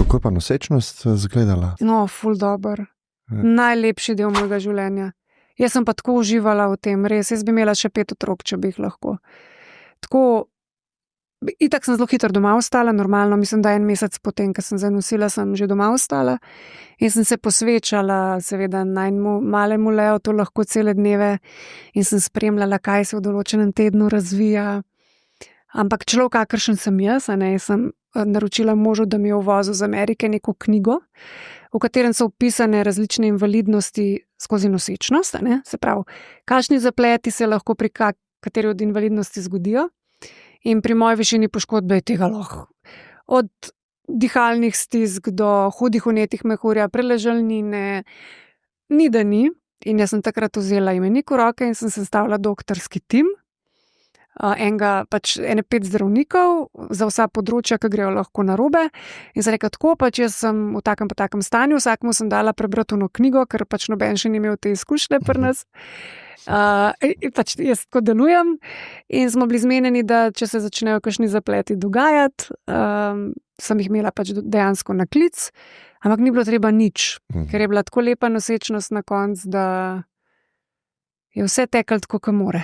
Kako je pa nosečnost izgledala? No, ful dober. Najlepši del mojega življenja. Jaz sem pa tako uživala v tem, res. Jaz bi imela še 5 otrok, če bi jih lahko. Tako, itak sem zelo hitro doma ostala, normalno, mislim, da 1 mesec potem, ko sem zanosila, sem že doma ostala in sem se posvečala, seveda, najnemu malemu Leotu lahko cele dneve in sem spremljala, kaj se v določenem tednu razvija. Ampak človek, kakršen sem jaz, sem naročila možu, da mi je uvozil z Amerike neko knjigo, v katerem so opisane različne invalidnosti skozi nosečnost, se pravi, kakšni zapleti se lahko pri kateri od invalidnosti zgodijo. In pri moji višini poškodbe je tega lahko. Od dihalnih stisk do hudih vnetih mehurja, preležalnine, ni da ni. In jaz sem takrat vzela imenik v roke in sem sestavila doktorski tim. Ene 5 zdravnikov za vsa področja, ki grejo lahko narobe. In sem rekla tako, pač jaz sem v takem pa takem stanju, vsakmu sem dala prebrati eno knjigo, ker pač noben še ni imel te izkušnje pri nas. Pač jaz tako delujem in smo bili zmenjeni, da če se začnejo kakšni zapleti dogajati, sem jih imela pač dejansko na klic, ampak ni bilo treba nič, ker je bila tako lepa nosečnost na koncu, da je vse teklo tako, kot more.